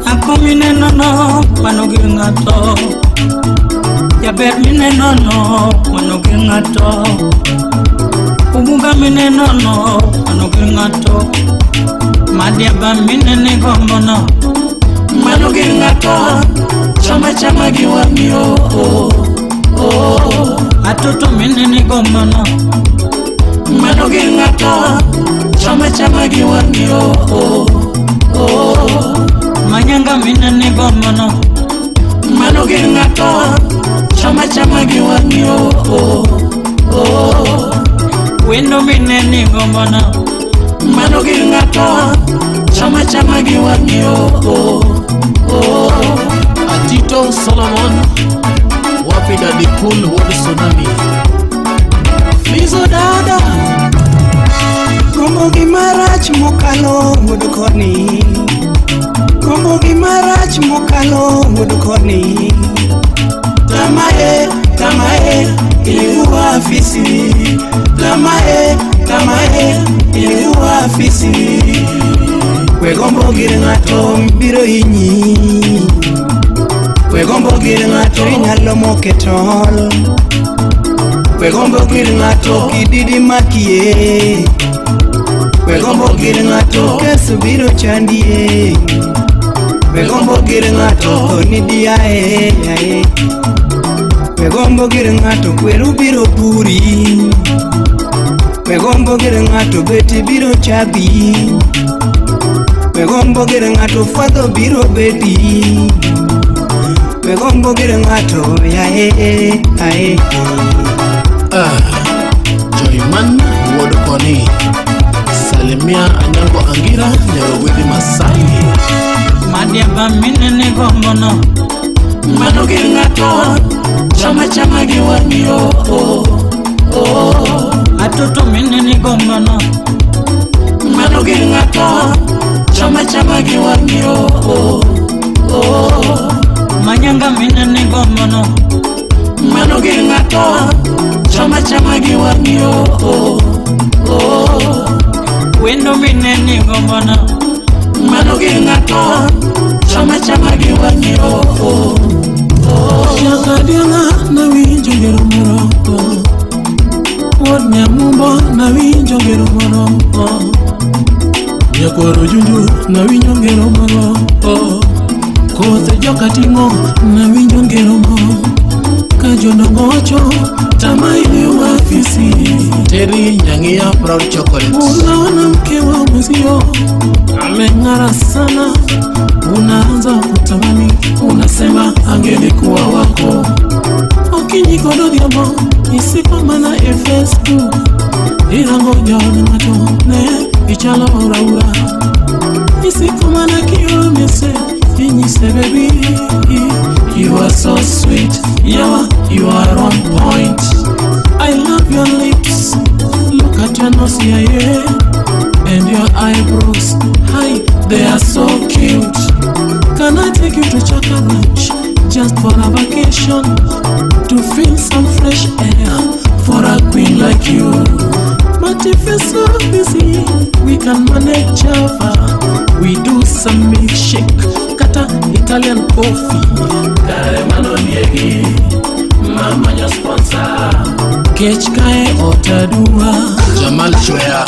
Akomine nono manogir ngato Yaber mine nono manogir ngato Ubuga mine nono manogir ngato Madiaba mine negombono manogir ngato Chama chama giwamio Atoto menene gomono Manogi ngato Chama chama giwangio Manyanga menene gomono Manogi ngato Chama chama giwangio Wendo menene gomono Manogi ngato Chama chama giwangio Atito Solomon Wapi Daddy Cool Wodi Tsunami Lizo dada Gombo gimarach mokalo mudukoni Gombo gimarach mokalo mudukoni Tamae iliuwa afisi Tamae iliuwa afisi We gombo gire ngato mbiro inyi We gombo gire ngato inyalo moke tol We gombo gire ngato kididi makie We gombo gire ngato kesu biro chandie We gombo gire ngato konidi ae We gombo gire ngato kweru biro puri We gombo gire ngato beti biro chabi We gombo gire ngato fadho biro beti We gombo gire ngato ae Joyman Wodukoni Salimia Anyango Angira Nerowedi Masai Madiaba minene gombono Manogi ngato Chama chama giwangio Atoto minene gombono Manogi ngato Chama chama giwangio Manyanga minene gombono Manogi ngato Chama chama giwangio Wendo minene gombono Manogi ngato Chama chama giwangio Yakadianga na winjo ngero moro Wod nyamumbo na winjo ngero moro Nyakoro junju na winjo ngero moro Kothe joka tingo na winjo ngero moro Kajono ngocho tama ili wafisi Teri nyangia proud chocolate Unaona mke wa mwezio ameng'ara sana Unaanza kutamani unasema angelikuwa wako Okinyikodo diamo isipo mana Facebook Irango jone matone ichalo ora Isipo mana kiyo mese inyisi say baby, you are so sweet, yeah, you are on point. I love your lips, look at your nose, yeah, and your eyebrows, hi, they are so cute. Can I take you to Chaka Beach, just for a vacation, to feel some fresh air, for a queen like you? But if you're so busy, we can manage Java. We do some milkshake, kata Italian coffee. Karemano niegi, mama your sponsor. Kech kae otadua. Jamal Choya.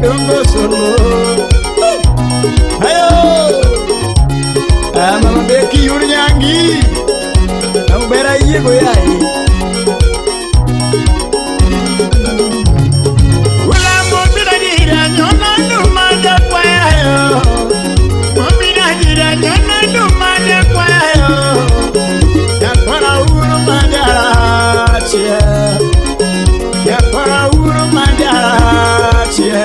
Dongo solo, ayo, mama beki yurnyangi, au bera iye goyai. Wala mo bira jira nyona numa de kwayo, mo bira jira nyona numa de kwayo. Ya para uru majara chia, ya para uru majara chia.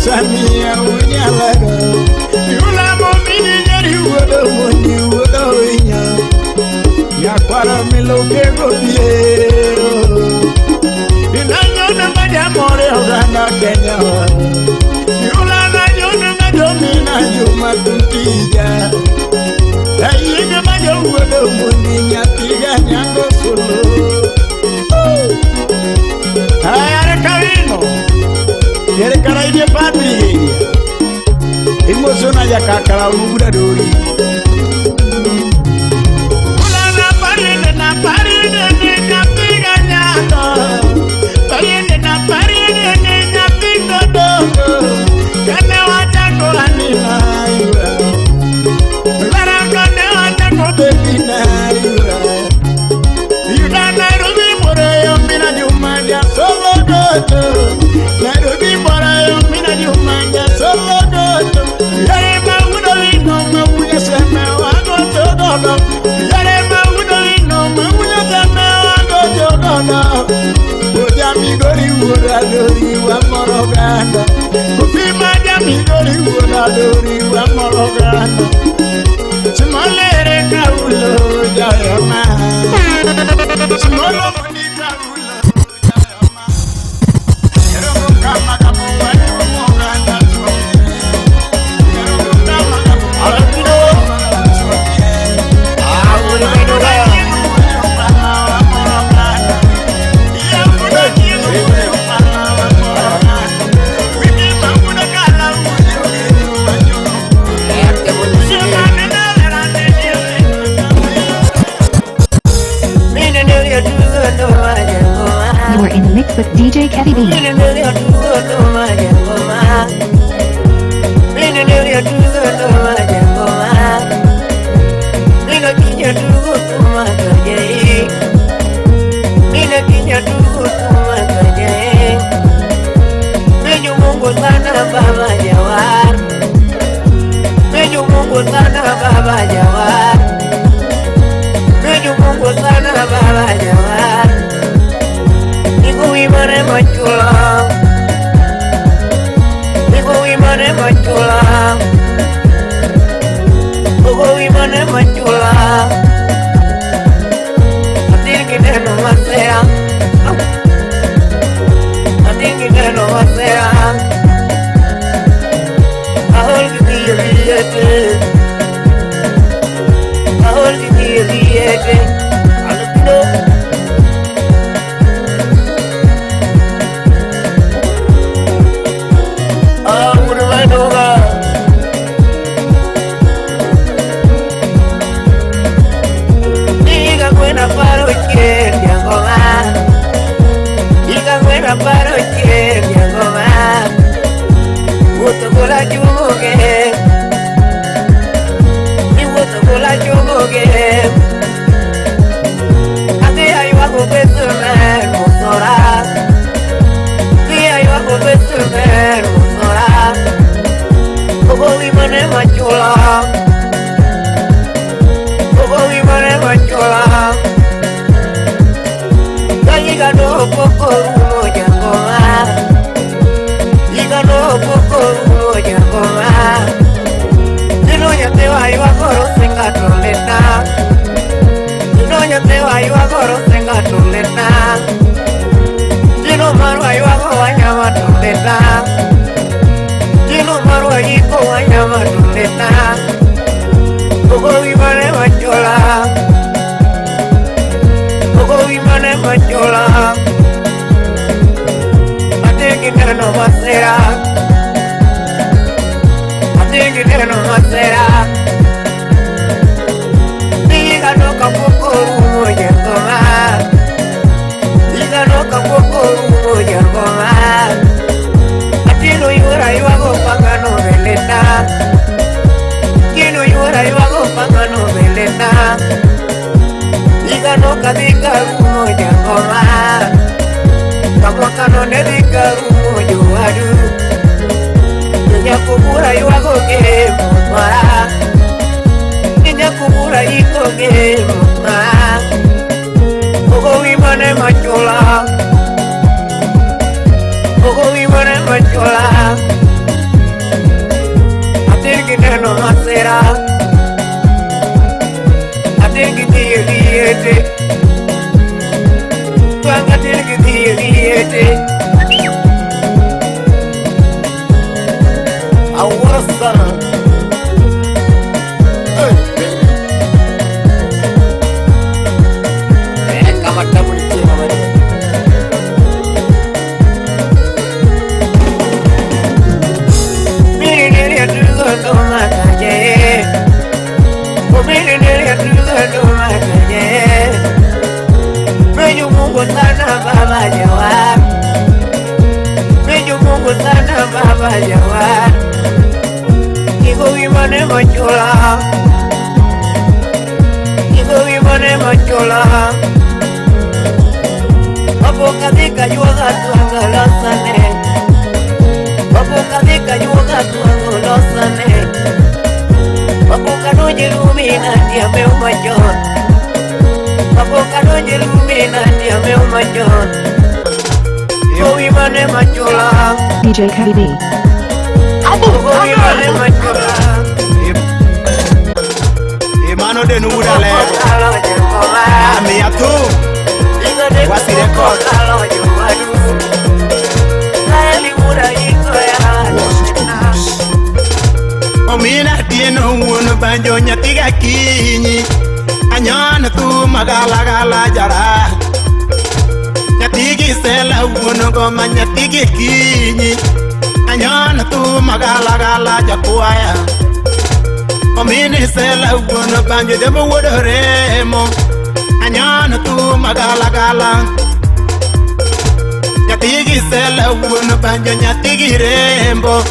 Samia unyalaga yula momini nyari wodo moni wodo inya ya para milo kego biero dinanyo na maja more ogana Kenya yula na yona na domina yuma tuntija ayi na maja wodo moni nyatiga nyango solo ayare kawino yere kara ide patri emozona ya kakara ubura dori ulana parinde na piga nyando parinde na piga dogo kane watako anina yura laranga ne watako bebina yura yura na rubi bore yo mina juma ya solo doto Nairobi bora yo mina jumanja solo dodo. Yare maudo ino mabunya seme wago dodo. Yare maudo ino mabunya seme wago dodo. Oja migori wura dori wa morogana. Kupima ja migori wura dori wa morogana. Simolere kaulo jayama. Simolo muni kaulo. You are in the mix with DJ Kevy B. wanya matuleta Ogo vimane machola Ogo vimane machola Ateki neno masera Ateki neno masera Diga no kapokoro moja koma Diga no kapokoro moja koma Atino yura yuago pagano veleta Kino yura yuago pagano veleta Diga no kadika moja koma Kamokano nedika moja wadu Nya kubura yuago ke mara Nya kubura iko ke mara Ogo vimane machola Ogo vimane machola Atirgi neno masera Atirgi diete Tuanga atirgi diete Awasana Kama tamu ni tema mani Miri niri atuzo ndo makaje Miri niri atuzo ndo makaje Meju mungu sana baba jawab Meju mungu sana baba jawab Iko vimane machola Iko vimane machola Wapo kadika yuaga tuangolosane Wapo kadika yuaga tuangolosane Wapo kanonje luminati ameumajon Wapo kanonje luminati ameumajon Iko vimane machola DJ Kevy B. Iko vimane machola Emano de nura lego Ami atu Wasi record Omina tieno uno banjo nyatiga kinyi Anyana tu magala gala jara Nyatigi sela uno goma nyatigi kinyi Anyana tu magala gala jakuaya Omini sela uno banjo demo wodoremo Anyana tu magala gala Nyatigi sela uno banjo nyatigi rembo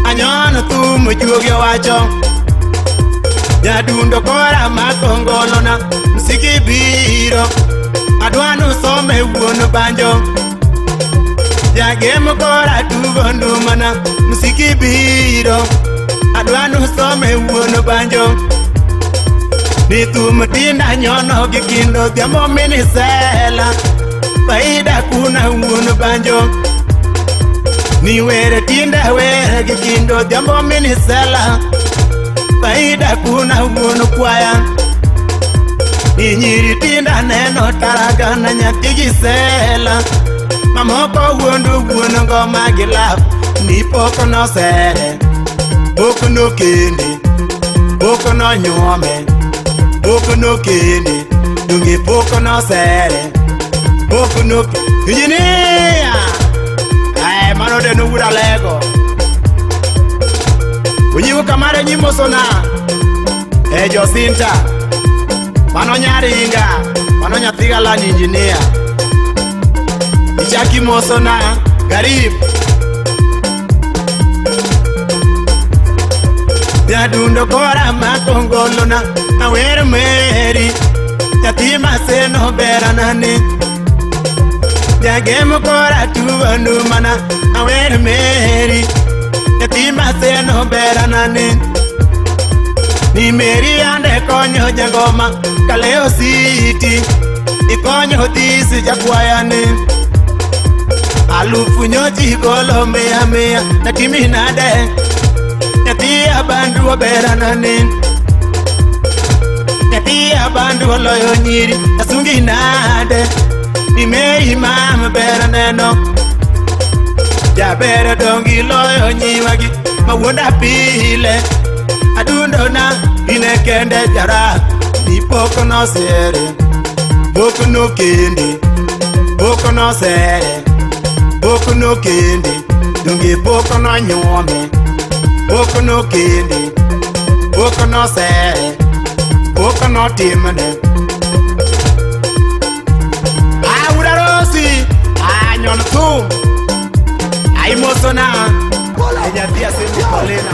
Anyana tu mujuge wacho Nyadundo kora makongolona Msiki biro Adwanu some uno banjo Jagemu kora tugondumana Msiki biro Adwanu some uno banjo Nitu mutinda nyono gikindo Diamo minisela Faida kuna uno banjo Ni were tinda were gikindo Diamo minisela Faida kuna uno kwaya Ni nyiri tinda neno taraga na nyatigi sela Mamoko uno ngoma gilap Ni poko no sere Poko no kende Poko no nyome Poko no kene, dungi poko no sere Poko no Engineer Ay, mano de nubura lego Unyiwu kamare nyimo sona Josinta Mano nyaringa Mano nyathiga la ni engineer Ichaki mosona Garib Yadundo kora makongolona Awere meri Yatima seno beranani Yagemu kora tuvandu mana Awere meri Yatima seno beranani Ni meri ande konyo jagoma Kaleo city Ikonyo disi jakwayani Alufu nyoji golo mea mea Natimi nade Yatia bandu wa beranani Yatia bandu wa loyo nyiri Asungi nade Nimeri mama beraneno Jabere dongi loyo nyiwagi mawuoda pile adundo na ine kende jara ipoko no sere boko no kende boko no sere boko no kende dungi boko no nyome boko no kende boko no sere boko no timane aura rosi anyon tu ai mosona ella tía se polena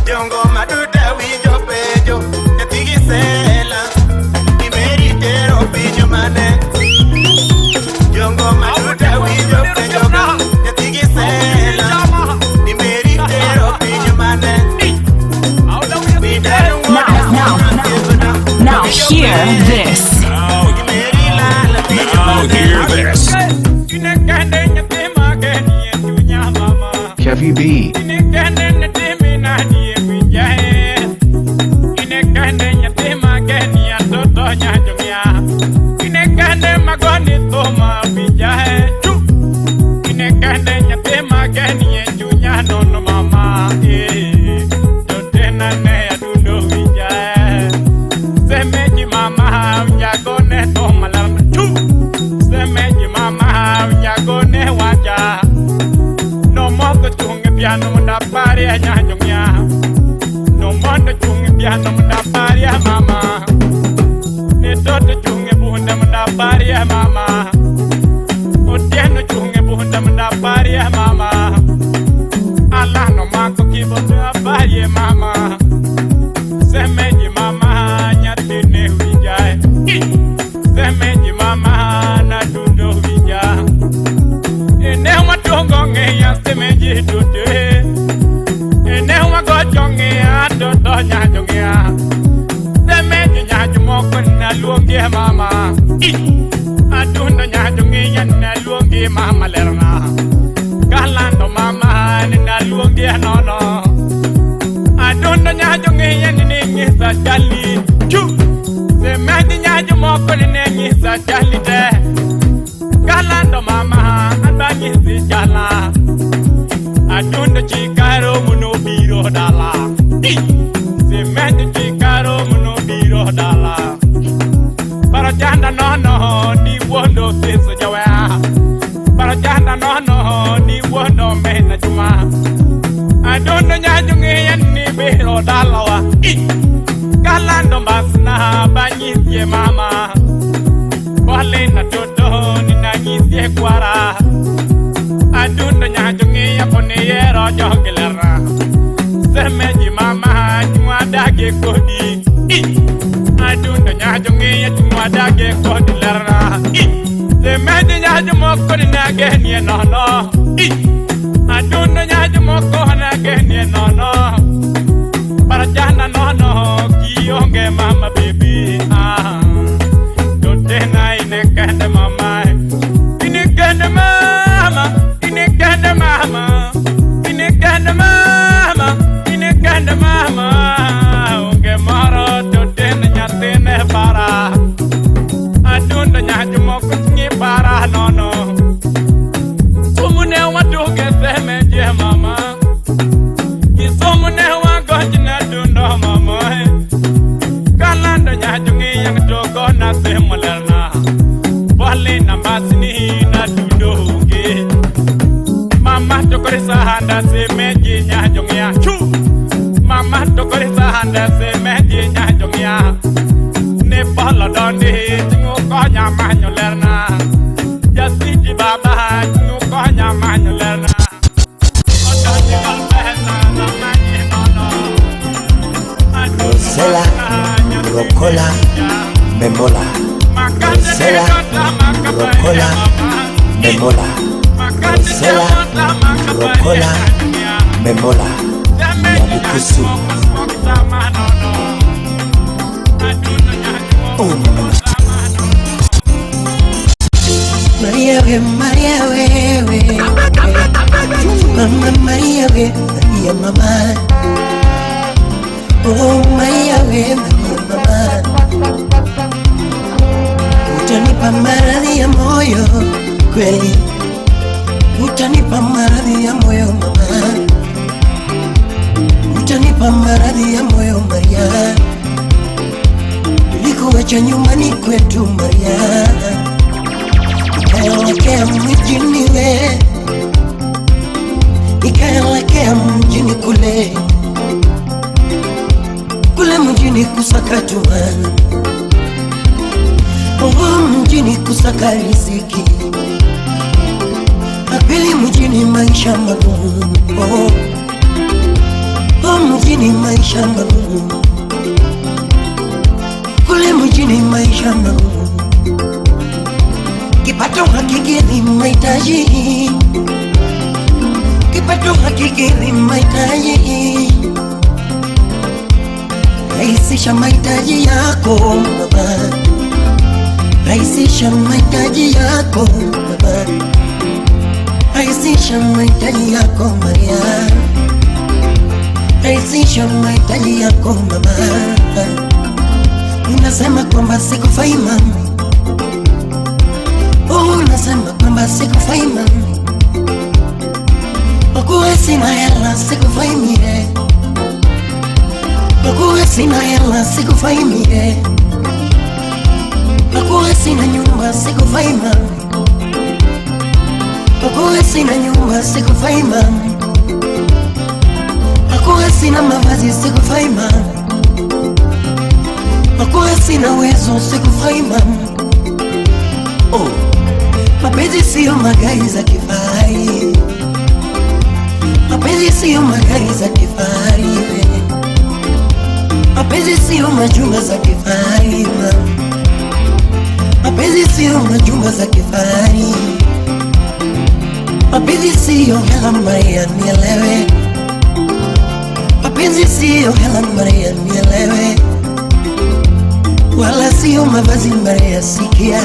Jongo maduda wijo pejo Yatigi sela Imeritero pijo mane Jongo maduda wijo pejo Yatigi sela Imeritero pijo mane Now hear this. Now hear this. Kevy B. Piano munda paria nyanyumya no mondo chungi piano munda paria mama ne toto chungi bunda munda paria mama otieno chungi bunda munda paria mama ala no mako kibunda paria mama semeji mama nyatine hujae semeji mama na dundo hujae ene matongo ngeya semeji dundo luongi mama adunda nyajungi na luongi mama lerna galando mama na luongi nono adunda nyajungi ni ngisa jali chu se meji nyaju moko ni ngisa jali de galando mama andanyi si jala adunda chikaro muno biro dala se meji chikaro muno biro dala Parajanda no ni wono sisa jawa Parajanda no ni wono mena juma Adondo nyajungi ni biro dalawa Galando masna banyisye mama Bole na toto ni nanyisye kwara Adondo nyajungi yapone yero jogilera Semeji mama chumwa dage kodi Adunda nyajungi chumwa dage kodi lerna Semeji nyajumoko ni nage nono Adunda nyajumoko nage nono Parajana nono kionge mama baby Dotena inekende mama Inekende mama Inekende mama Inekende mama Inekende mama Unge maro dotena nyatene para Adunda nyajumoko singi para nono Sumune waduge semeje mama Kisumune wagojina dundo mama Kalanda nyajungi yang togo na semulerna Bole na masini na dundo uge Mama tokorisa handa semeje nyajungi ya Chu Mama tokorisa handa semeje nyajungi ya Ne bala dondi tingu konya manyolerna Jasiti baba tingu konya manyolerna Rosela, Rocola, Memola. Rosela, Rocola, Memola. Rosela, Rocola, Memola. Yabukusu. Oh, Maria we, Mama Maria we, Maria mama. Oh Maria we, Maria mama. Utanipa maradhi ya moyo kweli, utanipa maradhi ya moyo mama, utanipa maradhi ya moyo Maria, nilikuacha nyumbani kwetu Maria, nikaelekea mjini we, nikaelekea mjini kule mjini kusakatwa, mjini kusaka riziki, pili mjini maisha magumu, mjini maisha magumu, kule mjini maisha magumu, kipato hakikidhi mahitaji, kipato hakikidhi mahitaji, rahisisha mahitaji yako baba, rahisisha mahitaji yako baba, rahisisha mahitaji yako Maria, rahisisha mahitaji yako mama. Unasema kwamba sikufai mami, unasema kwamba sikufai mami, kwa sina hela sikufai mie, kwa sina hela sikufai mie, kwa sina nyumba sikufai mami, kwa sina nyumba sikufai mami, kwa sina mavazi sikufai mami, kwa sina uwezo sikufai mami. Oh, mapenzi sio magari za kifahari, mapenzi sio magari za kifahari, mapenzi sio majumba za kifahari, mapenzi sio majumba za kifahari, mapenzi sio hela Maria nielewe, mapenzi sio hela Maria nielewe, wala sio mavazi Maria sikia,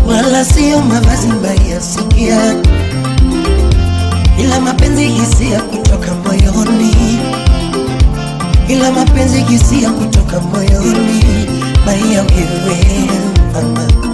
wala sio mavazi Maria sikia, ila mapenzi hisia kutoka moyoni, ila mapenzi hisia kutoka moyoni Maria wewe mama.